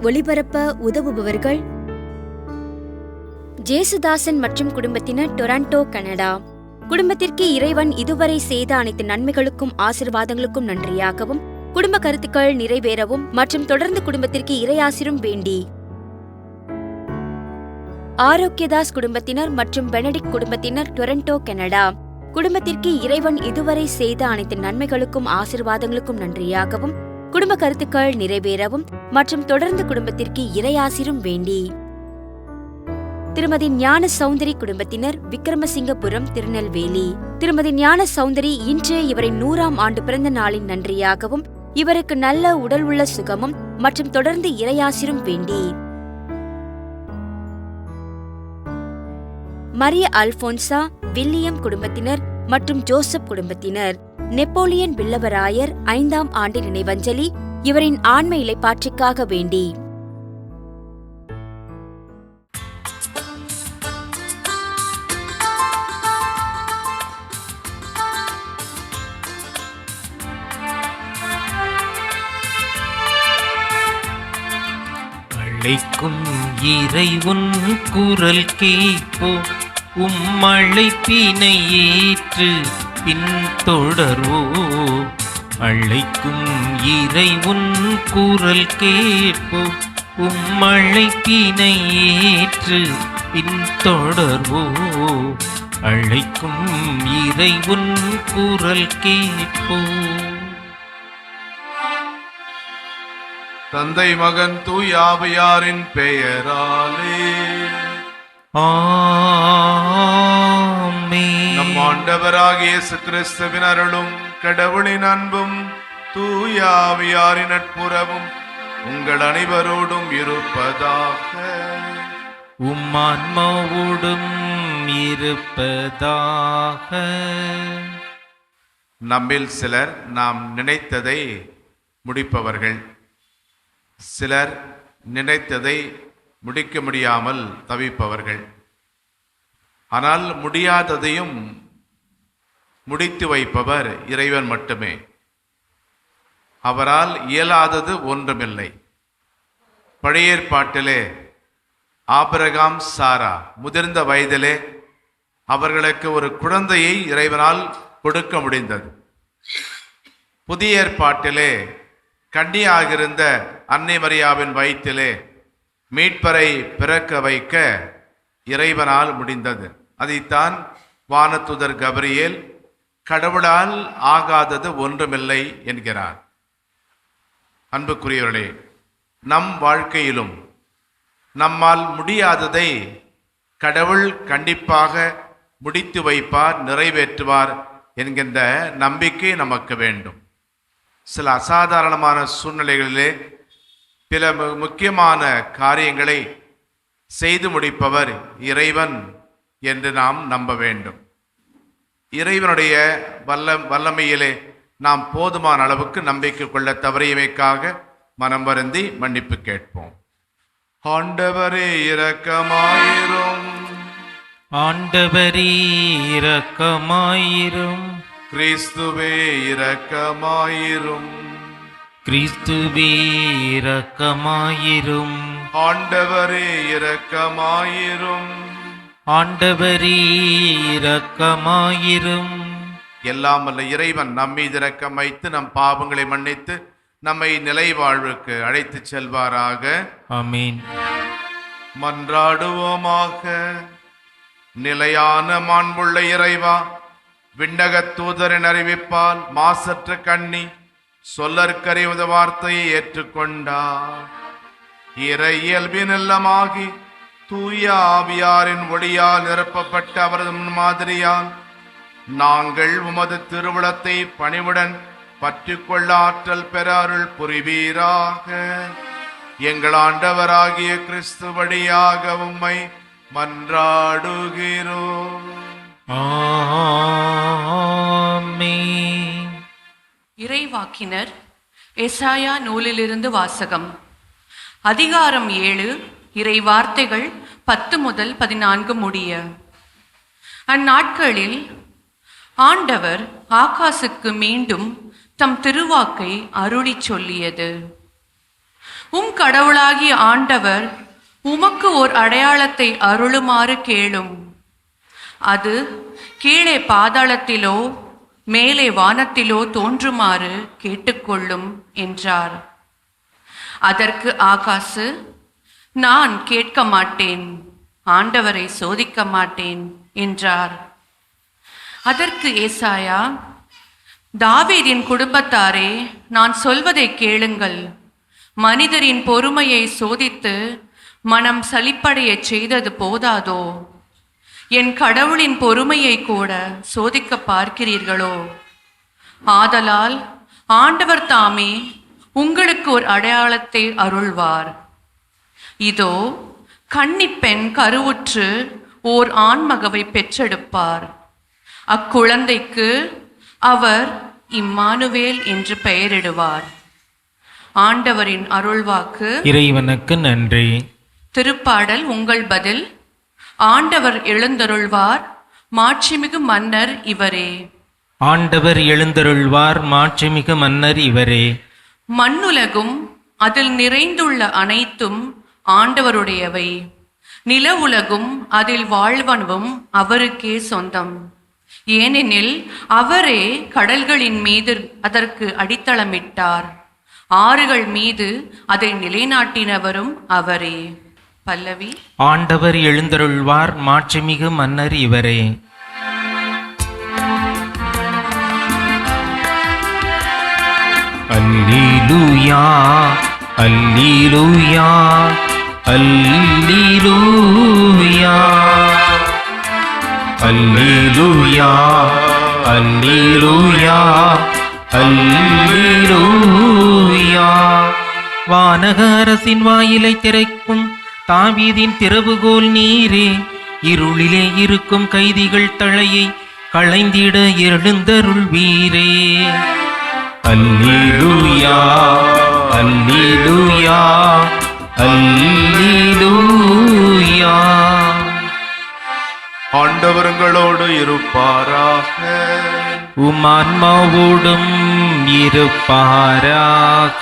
ஒளிபரப்ப உதவுபவர்கள் ஜேசுதாசன் மற்றும் குடும்பத்தினர், டொரண்டோ, கனடா. குடும்பத்திற்கு இறைவன் இதுவரை செய்த அனைத்து நன்மைகளுக்கும் ஆசீர்வாதங்களுக்கும் நன்றியாகவும், குடும்ப கருத்துக்கள் நிறைவேறவும் மற்றும் தொடர்ந்து குடும்பத்திற்கு இறையாசிரும் வேண்டி ஆரோக்கியதாஸ் குடும்பத்தினர் மற்றும் பெனடிக்ட் குடும்பத்தினர், டொரண்டோ, கனடா. குடும்பத்திற்கு இறைவன் இதுவரை செய்த அனைத்து நன்மைகளுக்கும் ஆசீர்வாதங்களுக்கும் நன்றியாகவும், குடும்ப கருத்துக்கள் நிறைவேறவும் மற்றும் தொடர்ந்து குடும்பத்திற்கு இறையாசிரும் வேண்டி திருமதி ஞான சௌந்தரி குடும்பத்தினர், விக்ரமசிங்கபுரம், திருநெல்வேலி. திருமதி ஞான சௌந்தரி இன்று இவரின் 100ஆம் ஆண்டு பிறந்த நாளின் நன்றியாகவும், இவருக்கு நல்ல உடல் உள்ள சுகமும் மற்றும் தொடர்ந்து இறையாசிரும் வேண்டி மரிய அல்போன்சா, வில்லியம் குடும்பத்தினர் மற்றும் ஜோசப் குடும்பத்தினர், நெப்போலியன் வில்லவராயர் 5ஆம் ஆண்டு நினைவஞ்சலி, இவரின் ஆன்ம இளைப்பாற்றிக்காக வேண்டி அழைக்கும் இறைவன் குரல் கேட்போ, அழைப்பினை ஏற்று பின்தொடர்வோ. அழைக்கும் இறைவன் குரல் கேட்போ, அழைப்பினை ஏற்று பின்தொடர்வோ. அழைக்கும் இறைவன் குரல் கேட்போ. தந்தை, மகன், தூய ஆவியாரின் பெயராலே ஆமென். நம் ஆண்டவராகிய இயேசு கிறிஸ்துவின் அருளும் கடவுளின் அன்பும் தூய ஆவியாரின் நட்புறவும் உங்கள் அனைவரோடும் இருப்பதாக. ஆன்மாவோடும் இருப்பதாக. நம்மில் சிலர் நாம் நினைத்ததை முடிப்பவர்கள், சிலர் நினைத்ததை முடிக்க முடியாமல் தவிப்பவர்கள். ஆனால் முடியாததையும் முடித்து வைப்பவர் இறைவன் மட்டுமே. அவரால் இயலாதது ஒன்றுமில்லை. பழைய ஏற்பாட்டிலே ஆபிரகாம், சாரா முதிர்ந்த வயதிலே அவர்களுக்கு ஒரு குழந்தையை இறைவனால் கொடுக்க முடிந்தது. புதிய ஏற்பாட்டிலே கன்னியாகிருந்த அன்னை மரியாவின் வயிற்றிலே மீட்பரை பிறக்க வைக்க இறைவனால் முடிந்தது. அதைத்தான் வானதூதர் கபிரியேல் கடவுளால் ஆகாதது ஒன்றுமில்லை என்கிறார். அன்புக்குரியவர்களே, நம் வாழ்க்கையிலும் நம்மால் முடியாததை கடவுள் கண்டிப்பாக முடித்து வைப்பார், நிறைவேற்றுவார் என்கின்ற நம்பிக்கை நமக்கு வேண்டும். சில அசாதாரணமான சூழ்நிலைகளிலே சில முக்கியமான காரியங்களை செய்து முடிப்பவர் இறைவன் என்று நாம் நம்ப வேண்டும். இறைவனுடைய வல்லமையிலே நாம் போதுமான அளவுக்கு நம்பிக்கை கொள்ள தவறியமைக்காக மனம் வருந்தி மன்னிப்பு கேட்போம். ஆண்டவரே இரக்கமாயிரும். ஆண்டவரே இரக்கமாயிரும். கிறிஸ்துவே இரக்கமாயிரும். கிறிஸ்துவே இரக்கமாயிரும். ஆண்டவரே இரக்கமாயிரும். ஆண்டவரே இரக்கமாயிரும். எல்லாம் வல்ல இறைவன் நம்மீது இரக்கம் வைத்து நம் பாவங்களை மன்னித்து நம்மை நிலை வாழ்வுக்கு அழைத்து செல்வாராக. ஆமென். மன்றாடுவோமாக. நிலையான மாண்புள்ள இறைவா, விண்ணகத் தூதரின் அறிவிப்பால் மாசற்ற கண்ணி சொல்லற்கறிவுத வார்த்தையை ஏற்றுக்கொண்டார். இறை இயல்பின் இல்லமாகி தூய ஆவியாரின் ஒளியால் நிரப்பப்பட்ட அவரது மாதிரியால் நாங்கள் உமது திருவுளத்தை பணிவுடன் பற்றி கொள்ள ஆற்றல் பெற அருள் புரிவீராக. எங்கள் ஆண்டவராகிய கிறிஸ்து வழியாக உம்மை மன்றாடுகிறோம். ஆமென். இறைவாக்கினர் எசாயா நூலிலிருந்து வாசகம். அதிகாரம் 7, இறை வார்த்தைகள் 10 முதல் 14 முடிய. அந்நாட்களில் ஆண்டவர் ஆகாசுக்கு மீண்டும் தம் திருவாக்கை அருளிச் சொல்லியது. உம் கடவுளாகிய ஆண்டவர் உமக்கு ஓர் அடையாளத்தை அருளுமாறு கேளும். அது கீழே பாதாளத்திலோ மேலே வானத்திலோ தோன்றுமாறு கேட்டுக்கொள்ளும் என்றார். அதற்கு ஆகாசு, நான் கேட்க மாட்டேன், ஆண்டவரை சோதிக்க மாட்டேன் என்றார். அதற்கு ஏசாயா, தாவீதின் குடும்பத்தாரே, நான் சொல்வதை கேளுங்கள். மனிதரின் பொறுமையை சோதித்து மனம் சலிப்படைய செய்தது போதாதோ? என் கடவுளின் பொறுமையை கூட சோதிக்க பார்க்கிறீர்களோ? ஆதலால் ஆண்டவர் தாமே உங்களுக்கு ஒரு அடையாளத்தை அருள்வார். இதோ, கன்னிப்பெண் கருவுற்று ஓர் ஆண்மகவை பெற்றெடுப்பார். அக்குழந்தைக்கு அவர் இம்மானுவேல் என்று பெயரிடுவார். ஆண்டவரின் அருள்வாக்கு. இறைவனுக்கு நன்றி. திருப்பாடல் உங்கள் பதில். ஆண்டவர் எழுந்தருள்வார், மாட்சிமிகு மன்னர் இவரே. ஆண்டவர் எழுந்தருள்வார், மாட்சிமிகு மன்னர் இவரே. மண்ணுலகும் அதில் நிறைந்துள்ள அனைத்தும் ஆண்டவருடையவை. நில உலகும் அதில் வாழ்வனவும் அவருக்கே சொந்தம். ஏனெனில் அவரே கடல்களின் மீது அதற்கு அடித்தளமிட்டார். ஆறுகள் மீது அதை நிலைநாட்டினவரும் அவரே. பல்லவி. ஆண்டவர் எழுந்தருள்வார், மாட்சிமிகு மன்னர் இவரே. அல்லேலூயா, அல்லேலூயா, அல்லேலூயா, அல்லேலூயா, அல்லேலூயா, அல்லேலூயா. வானக அரசின் வாயிலை திறக்கும் தாவீதின் திறவுகோல் நீரே, இருளிலே இருக்கும் கைதிகள் தலையை களைந்திட எழுந்தருள்வீரே. அல்லேலூயா, அல்லேலூயா, அல்லேலூயா. ஆண்டவர்களோடு இருப்பாராக, உம் ஆன்மாவோடும் இருப்பாராக.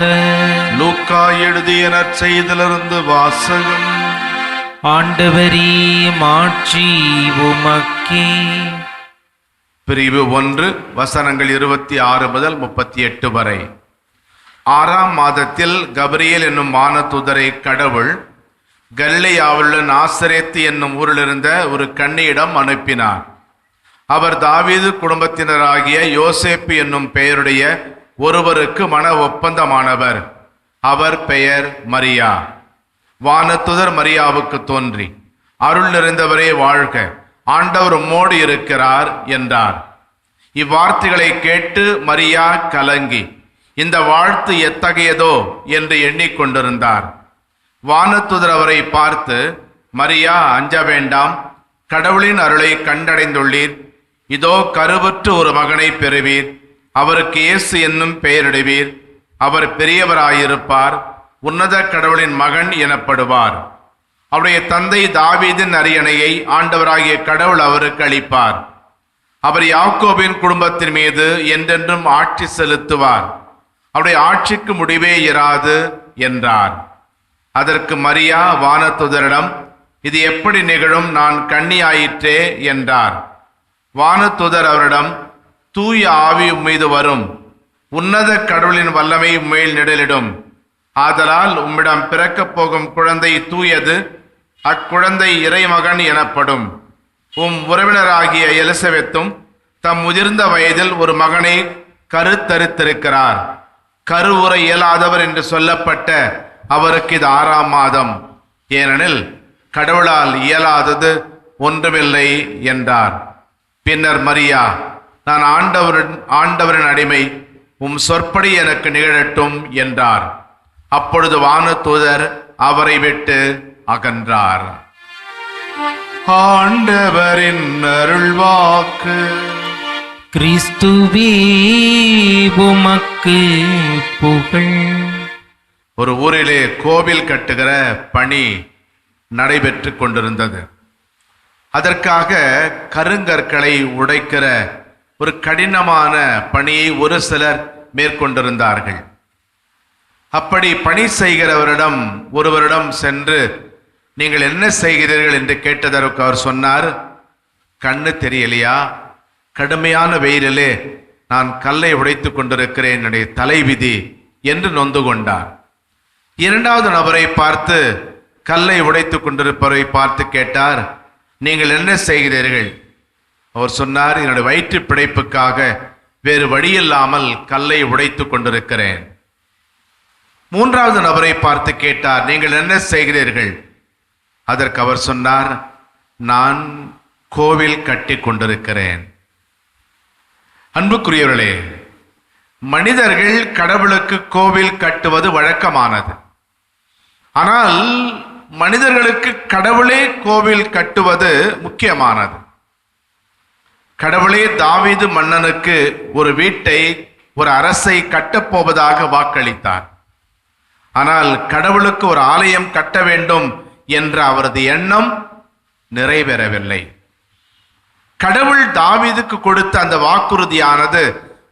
லூக்கா எழுதிய நற்செய்தியிலிருந்து வாசகம். ஆண்டவரே, மாட்சி உமக்கே. பிரிவு 1, வசனங்கள் 26 முதல் 38 வரை. 6ஆம் மாதத்தில் கபிரியேல் என்னும் வானதூதரை கடவுள் கலிலேயாவுள்ள நாசரேத்து என்னும் ஊரிலிருந்த ஒரு கன்னியிடம் அனுப்பினார். அவர் தாவீது குடும்பத்தினராகிய யோசேப்பு என்னும் பெயருடைய ஒருவருக்கு மன ஒப்பந்தமானவர். அவர் பெயர் மரியா. வானதூதர் மரியாவுக்கு தோன்றி, அருள் நிறைந்தவரே வாழ்க, ஆண்டவர் உம்மோடு இருக்கிறார் என்றார். இவ்வார்த்தைகளை கேட்டு மரியா கலங்கி, இந்த வாழ்த்து எத்தகையதோ என்று எண்ணிக்கொண்டிருந்தார். வானதூதர் அவரை பார்த்து, மரியா, அஞ்ச வேண்டாம், கடவுளின் அருளை கண்டடைந்துள்ளீர். இதோ, கருவுற்று ஒரு மகனை பெறுவீர். அவருக்கு இயேசு என்னும் பெயரிடுவீர். அவர் பெரியவராயிருப்பார், உன்னத கடவுளின் மகன் எனப்படுவார். அவருடைய தந்தை தாவீதின் அரியணையை ஆண்டவராகிய கடவுள் அவருக்கு அளிப்பார். அவர் யாக்கோபின் குடும்பத்தின் மீது என்றென்றும் ஆட்சி செலுத்துவார். அவருடைய ஆட்சிக்கு முடிவே இராது என்றார். அதற்கு மரியா வானதூதரிடம், இது எப்படி நிகழும், நான் கன்னியாயிற்றே என்றார். வானதூதர் அவரிடம், தூய ஆவி மீது வரும், உன்னத கடவுளின் வல்லமை மேல் நிழலிடும். ஆதலால் உம்மிடம் பிறக்கப் போகும் குழந்தை தூயது, அக்குழந்தை இறைமகன் எனப்படும். உறவினராகிய எலிசபெத்தும் தம் முதிர்ந்த வயதில் ஒரு மகனை கருத்தரித்திருக்கிறார். கருவுற இயலாதவர் என்று சொல்லப்பட்ட அவருக்கு இது 6ஆம் மாதம். ஏனெனில் கடவுளால் இயலாதது ஒன்றுமில்லை என்றார். பின்னர் மரியா, நான் ஆண்டவரின் அடிமை, உம் சொற்படி எனக்கு நிகழட்டும் என்றார். அப்பொழுது வானதூதர் அவரை விட்டு அகன்றார். ஆண்டவரின் அருள்வாக்கு. கிறிஸ்துவே உமக்கு புகழ். ஒரு ஊரிலே கோவில் கட்டுகிற பணி நடைபெற்று கொண்டிருந்தது. அதற்காக கருங்கற்களை உடைக்கிற ஒரு கடினமான பணியை ஒரு சிலர் மேற்கொண்டிருந்தார்கள். அப்படி பணி செய்கிறவரிடம் ஒருவரிடம் சென்று நீங்கள் என்ன செய்கிறீர்கள் என்று கேட்டதற்கு அவர் சொன்னார், கண்ணு தெரியலையா, கடுமையான வெயிலிலே நான் கல்லை உடைத்து கொண்டிருக்கிறேன், என்னுடைய தலைவிதி என்று நொந்து கொண்டார். இரண்டாவது நபரை பார்த்து, கல்லை உடைத்து கொண்டிருப்பவரை பார்த்து கேட்டார், நீங்கள் என்ன செய்கிறீர்கள்? அவர் சொன்னார், என்னுடைய வயிற்று பிழைப்புக்காக வேறு வழியில்லாமல் கல்லை உடைத்து கொண்டிருக்கிறேன். மூன்றாவது நபரை பார்த்து கேட்டார், நீங்கள் என்ன செய்கிறீர்கள்? அதற்கு அவர் சொன்னார், நான் கோவில் கட்டி கொண்டிருக்கிறேன். அன்புக்குரியவர்களே, மனிதர்கள் கடவுளுக்கு கோவில் கட்டுவது வழக்கமானது. ஆனால் மனிதர்களுக்கு கடவுளே கோவில் கட்டுவது முக்கியமானது. கடவுளே தாவீது மன்னனுக்கு ஒரு வீட்டை, ஒரு அரசை கட்டப்போவதாக வாக்களித்தார். ஆனால் கடவுளுக்கு ஒரு ஆலயம் கட்ட வேண்டும் என்ற அவரது எண்ணம் நிறைவேறவில்லை. கடவுள் தாவீதுக்கு கொடுத்த அந்த வாக்குறுதியானது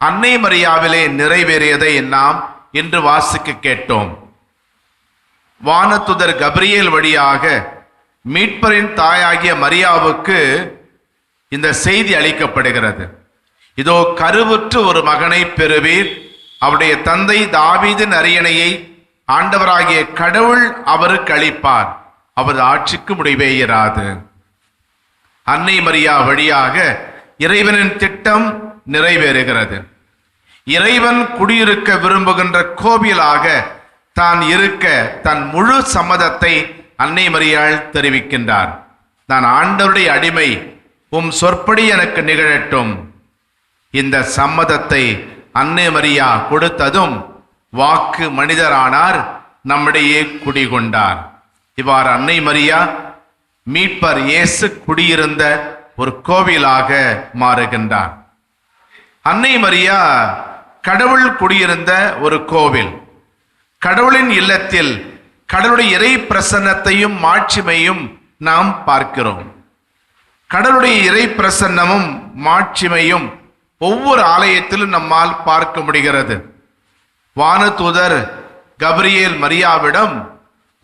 அன்னை மரியாவிலே நிறைவேறியதை நாம் இன்று வாசிக்க கேட்டோம். வானதுதர் கபிரியேல் வழியாக மீட்பரின் தாயாகிய மரியாவுக்கு இந்த செய்தி அளிக்கப்படுகிறது. இதோ கருவுற்று ஒரு மகனை பெறுவீர், அவருடைய தந்தை தாவீதின் அரியணையை ஆண்டவராகிய கடவுள் அவருக்கு அளிப்பார், அவர் ஆட்சிக்கு முடிவே இராது. அன்னை மரியா வழியாக இறைவனின் திட்டம் நிறைவேறுகிறது. இறைவன் குடியிருக்க விரும்புகின்ற கோவிலாக தான் இருக்க தன் முழு சம்மதத்தை அன்னை மரியாள் தெரிவிக்கின்றார். நான் ஆண்டவருடைய அடிமை, உம் சொற்படி எனக்கு நிகழட்டும். இந்த சம்மதத்தை அன்னை மரியா கொடுத்ததும் வாக்கு மனிதரானார், நம்மிடையே குடிகொண்டார். இவ்வாறு அன்னை மரியா மீட்பர் இயேசு குடியிருந்த ஒரு கோவிலாக மாறுகின்றார். அன்னை மரியா கடவுள் குடியிருந்த ஒரு கோவில். கடவுளின் இல்லத்தில் கடவுளுடைய இறை பிரசன்னத்தையும் மாட்சிமையும் நாம் பார்க்கிறோம். கடவுளுடைய இறை பிரசன்னமும் மாட்சிமையும் ஒவ்வொரு ஆலயத்திலும் நம்மால் பார்க்க முடிகிறது. வானதூதர் கபிரியேல் மரியாவிடம்,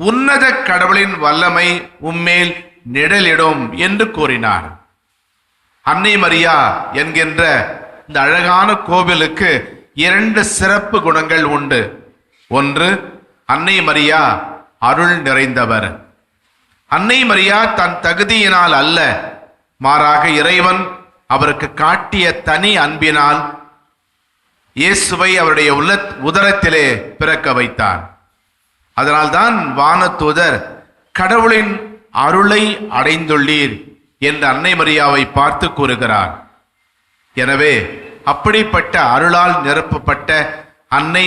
உன்னத கடவுளின் வல்லமை உம்மேல் நிழலிடும் என்று கூறினார். அன்னை மரியா என்கின்ற இந்த அழகான கோவிலுக்கு இரண்டு சிறப்பு குணங்கள் உண்டு. ஒன்று, அன்னை மரியா அருள் நிறைந்தவர். அன்னை மரியா தன் தகுதியினால் அல்ல, மாறாக இறைவன் அவருக்கு காட்டிய தனி அன்பினால் இயேசுவை அவருடைய உதரத்திலே பிறக்க வைத்தார். அதனால்தான் வானதூதர் கடவுளின் அருளை அடைந்துள்ளீர் என்று அன்னை மரியாவை பார்த்து கூறுகிறார். எனவே அப்படிப்பட்ட அருளால் நிரப்பப்பட்ட அன்னை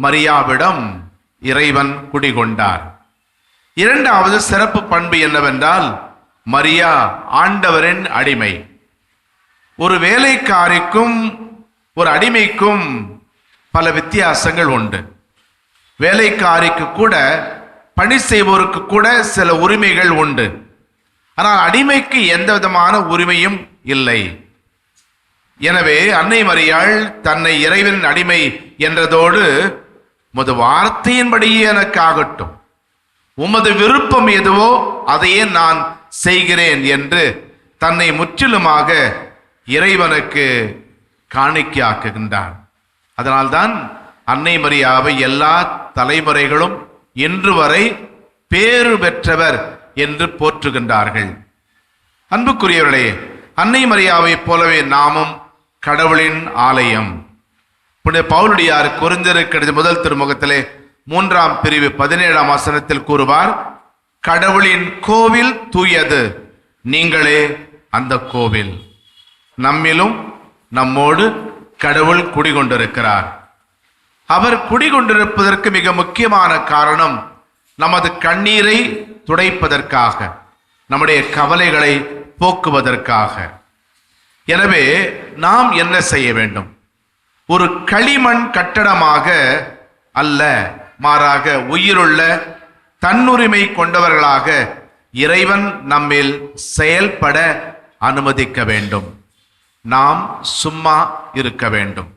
மரியாவிடம் இறைவன் குடிகொண்டார். இரண்டாவது சிறப்பு பண்பு என்னவென்றால், மரியா ஆண்டவரின் அடிமை. ஒரு வேலைக்காரிக்கும் ஒரு அடிமைக்கும் பல வித்தியாசங்கள் உண்டு. வேலைக்காரிக்கு கூட, பணி செய்வோருக்கு கூட சில உரிமைகள் உண்டு. ஆனால் அடிமைக்கு எந்த விதமான உரிமையும் இல்லை. எனவே அன்னை மரியாள் தன்னை இறைவனின் அடிமை என்றதோடு, உமது வார்த்தையின்படியே எனக்கு ஆகட்டும், உமது விருப்பம் எதுவோ அதையே நான் செய்கிறேன் என்று தன்னை முற்றிலுமாக இறைவனுக்கு காணிக்கையாக்குகின்றார். அதனால்தான் அன்னை மரியாவை எல்லா தலைமுறைகளும் இன்று வரை பேறு பெற்றவர் என்று போற்றுகின்றார்கள். அன்புக்குரியவர்களே, அன்னை மரியாவை போலவே நாமும் கடவுளின் ஆலயம். புனித பவுலடியார் கொரிந்தியருக்கு முதல் திருமுகத்திலே 3ஆம் பிரிவு 17ஆம் வசனத்தில் கூறுவார், கடவுளின் கோவில் தூயது, நீங்களே அந்த கோவில். நம்மிலும் நம்மோடு கடவுள் குடிகொண்டிருக்கிறார். அவர் குடிகொண்டிருப்பதற்கு மிக முக்கியமான காரணம் நமது கண்ணீரை துடைப்பதற்காக, நம்முடைய கவலைகளை போக்குவதற்காக. எனவே நாம் என்ன செய்ய வேண்டும்? ஒரு களிமண் கட்டடமாக அல்ல, மாறாக உயிருள்ள தன்னுரிமை கொண்டவர்களாக இறைவன் நம்மில் செயல்பட அனுமதிக்க வேண்டும். நாம் சும்மா இருக்க வேண்டும்.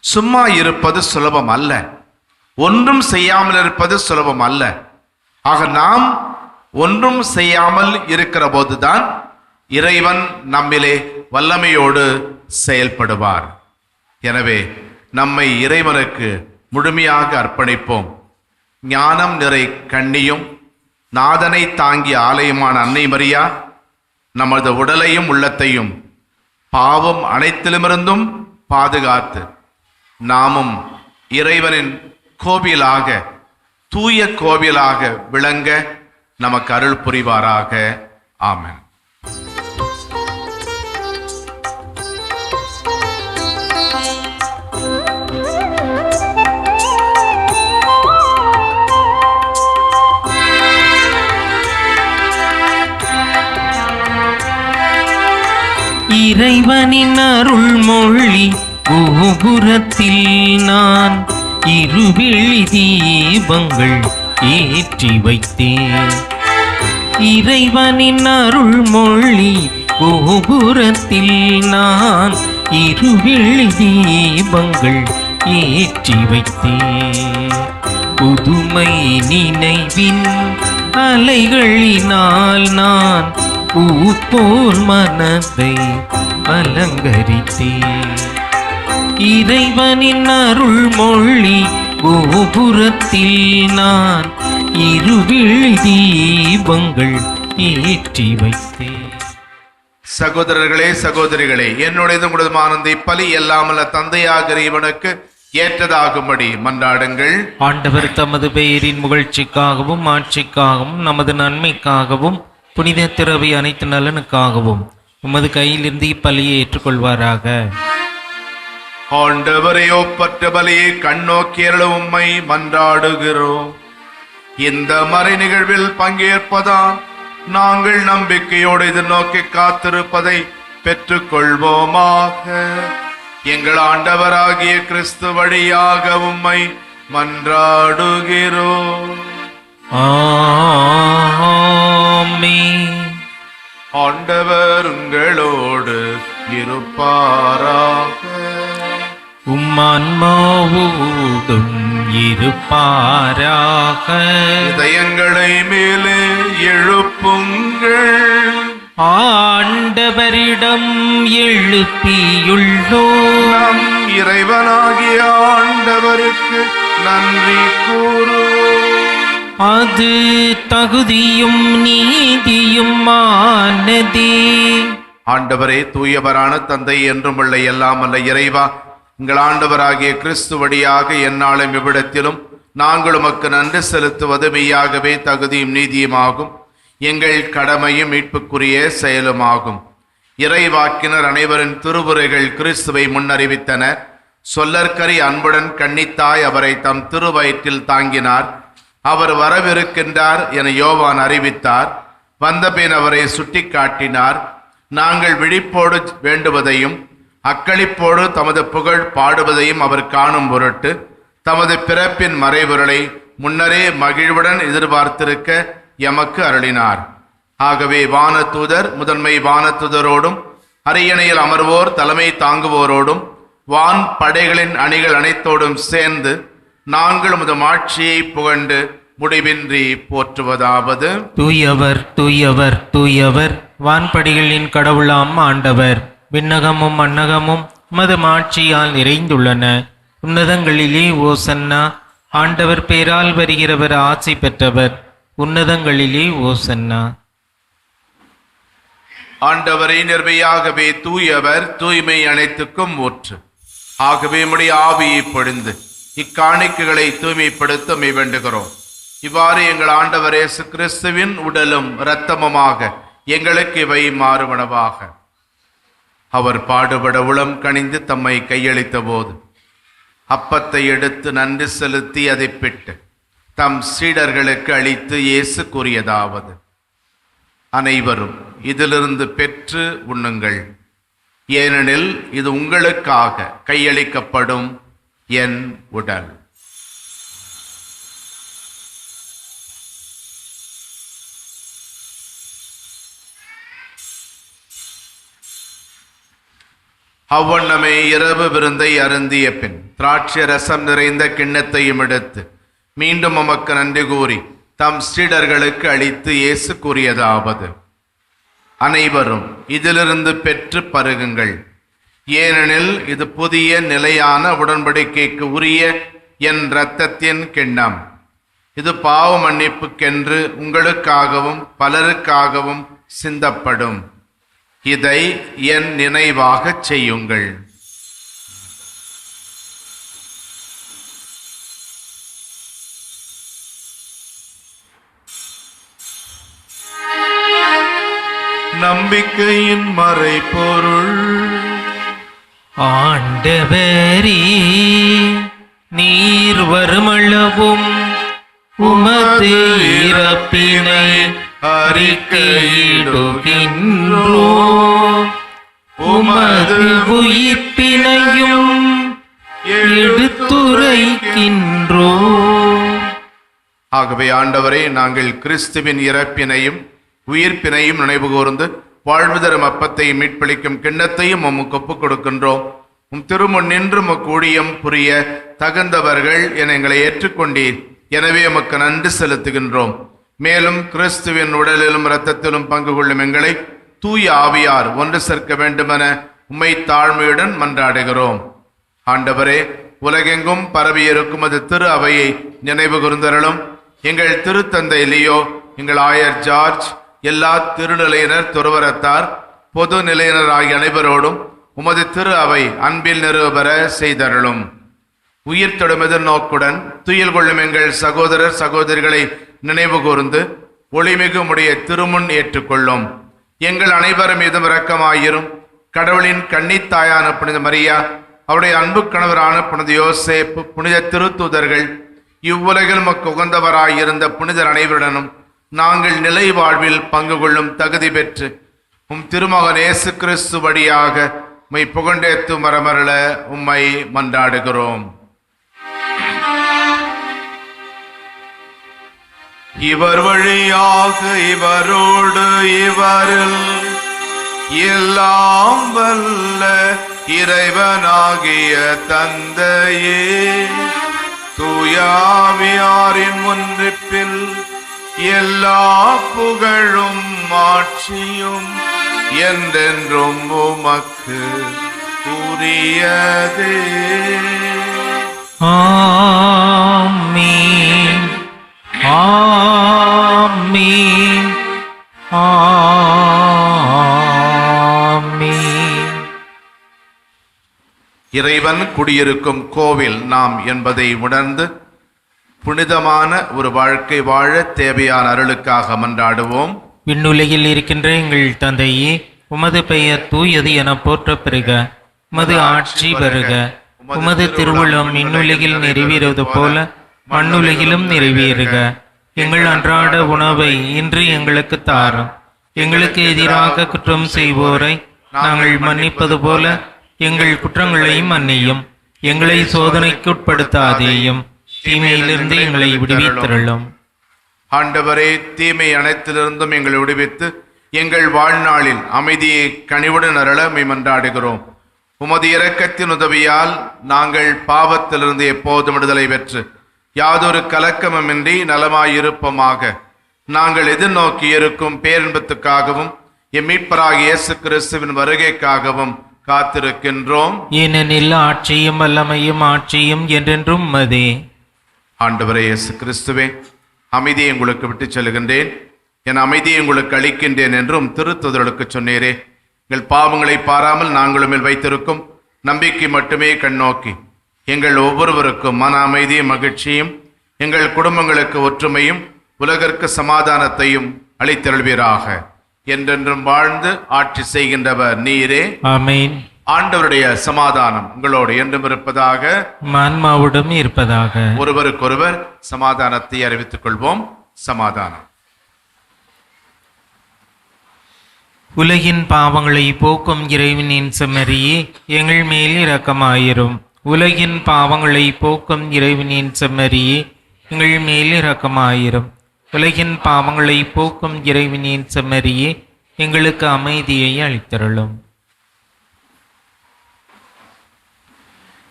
சும்மா இருப்பது சுலபம் அல்ல. ஒன்றும் செய்யாமல் இருப்பது சுலபம் அல்ல. ஆக நாம் ஒன்றும் செய்யாமல் இருக்கிற போதுதான் இறைவன் நம்மிலே வல்லமையோடு செயல்படுவார். எனவே நம்மை இறைவனுக்கு முழுமையாக அர்ப்பணிப்போம். ஞானம் நிறை கண்ணியும் நாதனை தாங்கிய ஆலயமான அன்னை மரியா நமது உடலையும் உள்ளத்தையும் பாவம் அனைத்திலுமிருந்தும் பாதுகாத்து நாமும் இறைவனின் கோவிலாக, தூய கோவிலாக விளங்க நமக்கு அருள் புரிவாராக. ஆமென். இறைவனின் அருள்மொழி கோபுரத்தில் நான் இருவிழி தீபங்கள் ஏற்றி வைத்தேன். இறைவனின் அருள்மொழி கோபுரத்தில் நான் இருவிழி தீபங்கள் ஏற்றி வைத்தேன். புதுமை நினைவின் அலைகளினால் நான் பூப்போல் மனதை அலங்கரித்தேன். இறைவனின் அருள்மொழி கோபுரத்தில் நான் இருவிழி தீபங்கள் ஏற்றி வைத்தேன். சகோதரர்களே, சகோதரிகளே, என்னுடையது உங்களதுமானதை பலி எல்லாமல்ல தந்தையாக இவனுக்கு ஏற்றதாகும்படி மன்றாடுங்கள். ஆண்டவர் தமது பெயரின் புகழ்ச்சிக்காகவும் ஆட்சிக்காகவும் நமது நன்மைக்காகவும் புனித திரவி அனைத்து நலனுக்காகவும் உமது கையிலிருந்து இப்பலியை ஏற்றுக்கொள்வாராக. ஆண்டவரே, ஒப்பற்ற பலியை கண்ணோக்கியருள உம்மை மன்றாடுகிறோம். இந்த மறை நிகழ்வில் பங்கேற்பதால் நாங்கள் நம்பிக்கையோடு எதிர்நோக்கி காத்திருப்பதை பெற்றுக் கொள்வோமாக. எங்கள் ஆண்டவராகிய கிறிஸ்து வழியாக உம்மை மன்றாடுகிறோம். ஆமென். ஆண்டவர் உங்களோடு இருப்பாராக. உம்மான்மாவோடும் இருப்பாராக. இதயங்களை மேலே எழுப்புங்கள். ஆண்டவரிடம் எழுப்பியுள்ளோம். நம் இறைவனாகிய ஆண்டவருக்கு நன்றி கூறுவோம். அது தகுதியும் நீதியுமானதே. ஆண்டவரே, தூயவரான தந்தை என்றும் உள்ள எல்லாம் அல்ல இறைவா, எங்கள் ஆண்டவராகிய கிறிஸ்து வழியாக எந்நாளும் இவ்விடத்திலும் நாங்கள் உமக்கு நன்றி செலுத்துவது மெய்யாகவே தகுதியும் நீதியுமாகும், எங்கள் கடமையும் மீட்புக்குரிய செயலுமாகும். இறைவாக்கினர் அனைவரின் திருவுரைகள் கிறிஸ்துவை முன்னறிவித்தன. சொல்லற்கரி அன்புடன் கன்னித்தாய் அவரை தம் திருவயிற்றில் தாங்கினார். அவர் வரவிருக்கின்றார் என யோவான் அறிவித்தார். வந்தபின் அவரை சுட்டி காட்டினார். நாங்கள் விழிப்போடு வேண்டுவதையும் அக்களிப்போடு தமது புகழ் பாடுவதையும் அவர் காணும் பொருட்டு தமது பிறப்பின் மறைபொருளை முன்னரே மகிழ்வுடன் எதிர்பார்த்திருக்க எமக்கு அருளினார். ஆகவே வானதூதர் முதன்மை வானதூதரோடும் அரியணையில் அமர்வோர் தலைமை தாங்குவோரோடும் வான் படைகளின் அணிகள் அனைத்தோடும் சேர்ந்து நாங்கள் உமது மாட்சியை புகழ்ந்து முடிவின்றி போற்றுவதாவது: தூயவர் தூயவர் தூயவர், வான்படிகளின் கடவுளாம் ஆண்டவர். விண்ணகமும் மண்ணகமும் உமது மாட்சியால் நிறைந்துள்ளன. உன்னதங்களிலே ஓசன்னா. ஆண்டவர் பேரால் வருகிறவர் ஆட்சி பெற்றவர். உன்னதங்களிலே ஓசன்னா. ஆண்டவரை நிர்மையாகவே தூயவர், தூய்மை அனைத்துக்கும் ஊற்று. ஆகவே உம்முடைய ஆவியை பொழிந்து இக்காணிக்கைகளை தூய்மைப்படுத்த வேண்டுகிறோம். இவ்வாறு எங்கள் ஆண்டவர் இயேசு கிறிஸ்துவின் உடலும் இரத்தமுமாக எங்களுக்கு இவை மாறுவனவாக. அவர் பாடுபட உளம் கனிந்து தம்மை கையளித்த போது அப்பத்தை எடுத்து நன்றி செலுத்தி அதை பிட்டு தம் சீடர்களுக்கு அளித்து இயேசு கூறியதாவது: அனைவரும் இதிலிருந்து பெற்று உண்ணுங்கள், ஏனெனில் இது உங்களுக்காக கையளிக்கப்படும் என் உடல். அவ்வண்ணமே இரவு விருந்தை அருந்திய பின் திராட்சை ரசம் நிறைந்த கிண்ணத்தையும் எடுத்து மீண்டும் உமக்கு நன்றி கூறி தம் சீடர்களுக்கு அளித்து இயேசு கூறியதாவது: அனைவரும் இதிலிருந்து பெற்று பருகுங்கள், ஏனெனில் இது புதிய நிலையான உடன்படிக்கைக்கு உரிய என் இரத்தத்தின் கிண்ணம். இது பாவ மன்னிப்புக்கென்று உங்களுக்காகவும் பலருக்காகவும் சிந்தப்படும். இதை என் நினைவாகச் செய்யுங்கள். நம்பிக்கையின் மறைபொருள். ஆண்டவரே, நீர் வருமளவும் உமது இறப்பினை அறிக்கையிடுகின்றோம், உமது உயிர்ப்பினையும் எடுத்துரைக்கின்றோம். ஆகவே ஆண்டவரே, நாங்கள் கிறிஸ்துவின் இறப்பினையும் உயிர்ப்பினையும் நினைவு கூர்ந்து வாழ்வு தரும் அப்பத்தையும் மீட்பளிக்கும் கிண்ணத்தையும் உமக்கு ஒப்புக் கொடுக்கின்றோம். திருமுன் நின்று உமக்கு ஊழியம் புரிய தகுந்தவர்கள் என எங்களை ஏற்றுக்கொண்டீர். எனவே உமக்கு நன்றி செலுத்துகின்றோம். மேலும் கிறிஸ்துவின் உடலிலும் இரத்தத்திலும் பங்கு கொள்ளும் எங்களை தூய ஆவியார் ஒன்று சேர்க்க வேண்டுமென உம்மை தாழ்மையுடன் மன்றாடுகிறோம். ஆண்டவரே, உலகெங்கும் பரவியிருக்கும் அது திரு அவையை நினைவு கூர்ந்தருளும். எங்கள் திருத்தந்தை லியோ, எங்கள் ஆயர் ஜார்ஜ், எல்லா திருநிலையினர், துறவரத்தார், பொது நிலையினர் ஆகிய அனைவரோடும் உமது திரு அவை அன்பில் நிறுவபெற செய்தருளும். உயிர் தொடும் எதிர்நோக்குடன் துயில் கொள்ளும் எங்கள் சகோதரர் சகோதரிகளை நினைவு கூர்ந்து ஒளிமிகு உடைய திருமுன் ஏற்றுக்கொள்ளும். எங்கள் அனைவரும் மீதும் இரக்கமாயிரும். கடவுளின் கன்னித்தாயான புனித மரியா, அவருடைய அன்பு கணவரான புனித யோசேப்பு, புனித திருத்தூதர்கள், இவ்வுலகில் உமக்கு உகந்தவராயிருந்த புனிதர் அனைவருடனும் நாங்கள் நிலை வாழ்வில் பங்கு கொள்ளும் தகுதி பெற்று உம் திருமகன் இயேசு கிறிஸ்து வழியாக உம்மை புகழேத்து மரமருள உம்மை மன்றாடுகிறோம். இவர் வழியாக இவரோடு இவரில் எல்லாம் வல்ல இறைவனாகிய தந்தையே, தூயாவியாரின் ஒன்றிப்பில் எல்லா புகழும் ஆட்சியும் என்றென்றும் உமக்கு உரியதே. ஆமீன், ஆமீன், ஆமீன். இறைவன் குடியிருக்கும் கோவில் நாம் என்பதை உணர்ந்து புனிதமான ஒரு வாழ்க்கை வாழ தேவையான அருளுக்காக மன்றாடுவோம். விண்ணுலகில் இருக்கின்ற எங்கள் தந்தையே, உமது பெயர் தூயது என போற்ற பெறுக. உமது ஆட்சி வருக. உமது திருவுளம் விண்ணுலகில் நிறைவேறுவது போல மண்ணுலகிலும் நிறைவேறுக. எங்கள் அன்றாட உணவை இன்று எங்களுக்கு தாரும். எங்களுக்கு எதிராக குற்றம் செய்வோரை நாங்கள் மன்னிப்பது போல எங்கள் குற்றங்களையும் மன்னியும். எங்களை சோதனைக்கு உட்படுத்தாதேயும், தீமையிலிருந்து எங்களை விடுவித்தருளும். ஆண்டவரே, தீமை அனைத்திலிருந்தும் எங்களை விடுவித்து எங்கள் வாழ்நாளில் அமைதியை கனிவுடன் அருள மன்றாடுகிறோம். உமது இரக்கத்தின் உதவியால் நாங்கள் பாவத்திலிருந்து எப்போதும் விடுதலை பெற்று யாதொரு கலக்கமுமின்றி நலமாயிருப்போமாக. நாங்கள் எதிர்நோக்கி இருக்கும் பேரின்பத்துக்காகவும் எம் மீட்பராகிய இயேசு கிறிஸ்துவின் வருகைக்காகவும் காத்திருக்கின்றோம். ஏனெனில் ஆட்சியும் வல்லமையும் ஆட்சியும் என்றென்றும் உமதே. ஆண்டவரே இயேசு கிறிஸ்துவே, அமைதியை உங்களுக்கு விட்டுச் செல்கின்றேன், என் அமைதியை உங்களுக்கு அளிக்கின்றேன் என்றும் திருத்துதர்களுக்கு சொன்னீரே. எங்கள் பாவங்களை பாராமல் நாங்கள் மேல் வைத்திருக்கும் நம்பிக்கை மட்டுமே கண்ணோக்கி எங்கள் ஒவ்வொருவருக்கும் மன அமைதியும் மகிழ்ச்சியும், எங்கள் குடும்பங்களுக்கு ஒற்றுமையும், உலகிற்கு சமாதானத்தையும் அளித்தருள்வீராக. என்றென்றும் வாழ்ந்து ஆட்சி செய்கின்றவர் நீரே. ஆமென். ஆண்டவருடைய சமாதானம் உங்களோடு என்றும் இருப்பதாக, ஆன்மாவுடன் இருப்பதாக. ஒருவருக்கொருவர் சமாதானத்தை அறிவித்துக் கொள்வோம். சமாதானம். உலகின் பாவங்களை போக்கும் இறைவனின் செம்மறியே, எங்கள் மேல் இரக்கமாயிரும். உலகின் பாவங்களை போக்கும் இறைவனின் செம்மறியே, எங்கள் மேல் இரக்கமாயிரும். உலகின் பாவங்களை போக்கும் இறைவனின் செம்மறியே, எங்களுக்கு அமைதியை அளித்தருளும்.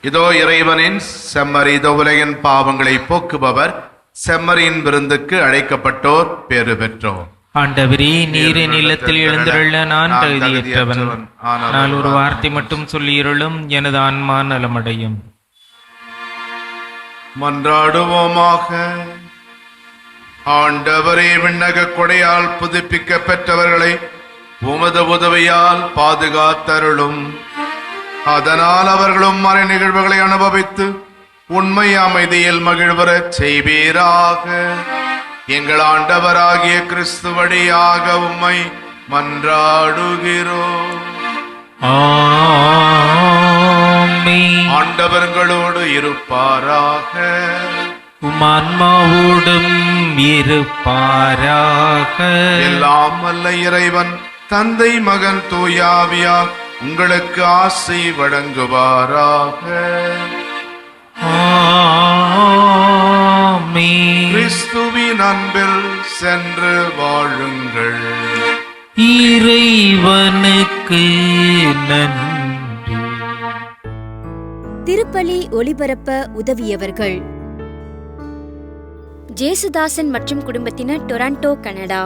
இதோ இறைவனின் செம்மறி, இதோ உலகின் பாவங்களை போக்குபவர், செம்மறியின் விருந்துக்கு அழைக்கப்பட்டோர் பேறு பெற்றோர். ஆண்டவரே, நீரின் இல்லத்தில் எழுந்துள்ள நான் தகுதியற்றவன். ஆனால் ஒரு வார்த்தை மட்டும் சொல்லியிருளும், எனது ஆன்மா நலமடையும். மன்றாடுவோமாக. ஆண்டவரே, விண்ணக கொடையால் புதுப்பிக்க பெற்றவர்களை உமது உதவியால் பாதுகாத்தருளும். அதனால் அவர்களும் மறை நிகழ்வுகளை அனுபவித்து உண்மை அமைதியில் மகிழ்வரச் செய்வீராக. எங்கள் ஆண்டவராகிய கிறிஸ்து வழியாக உம்மை மன்றாடுகிறோம். ஆமென். ஆண்டவர்களோடு இருப்பாராக. உம் ஆன்மாவோடும் இருப்பாராக. எல்லாம் வல்ல இறைவன் தந்தை, மகன், தூயாவியார் உங்களுக்கு ஆசை வழங்குவாராக. ஆமென். கிறிஸ்துவின் அன்பில் சென்று வாழுங்கள். இறைவனுக்கு நன்றி. திருப்பலி ஒளிபரப்ப உதவியவர்கள்: ஜேசுதாசன் மற்றும் குடும்பத்தினர், டொரண்டோ, கனடா.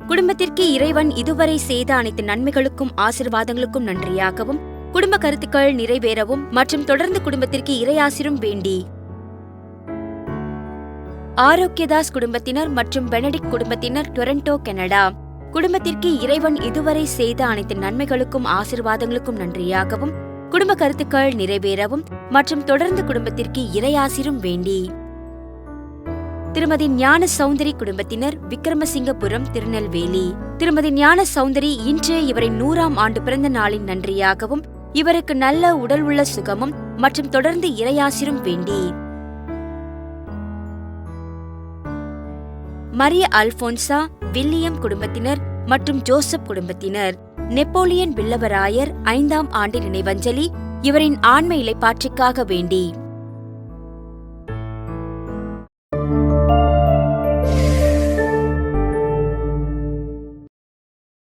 குடும்பத்திற்கு இறைவன் இதுவரை செய்த அனைத்து நன்மைகளுக்கும் ஆசீர்வாதங்களுக்கும் நன்றியாகவும், குடும்ப கருத்துக்கள் நிறைவேறவும் மற்றும் தொடர்ந்து குடும்பத்திற்கு இறையாசிரும் வேண்டி ஆரோக்கியதாஸ் குடும்பத்தினர் மற்றும் பெனடிக்ட் குடும்பத்தினர், டொரண்டோ, கனடா. குடும்பத்திற்கு இறைவன் இதுவரை செய்த அனைத்து நன்மைகளுக்கும் ஆசீர்வாதங்களுக்கும் நன்றியாகவும், குடும்ப கருத்துக்கள் நிறைவேறவும் மற்றும் தொடர்ந்து குடும்பத்திற்கு இறையாசிரும் வேண்டி திருமதி ஞான சௌந்தரி குடும்பத்தினர், விக்ரமசிங்கபுரம், திருநெல்வேலி. திருமதி ஞான சௌந்தரி இன்று இவரின் 100ஆம் ஆண்டு பிறந்த நாளின் நன்றியாகவும், இவருக்கு நல்ல உடல் உள்ள சுகமும் மற்றும் தொடர்ந்து இறையாசிரும் வேண்டி மரிய அல்போன்சா, வில்லியம் குடும்பத்தினர் மற்றும் ஜோசப் குடும்பத்தினர், நெப்போலியன் வில்லவராயர் 5ஆம் ஆண்டு நினைவஞ்சலி, இவரின் ஆன்ம இலைப்பாற்றிக்காக வேண்டி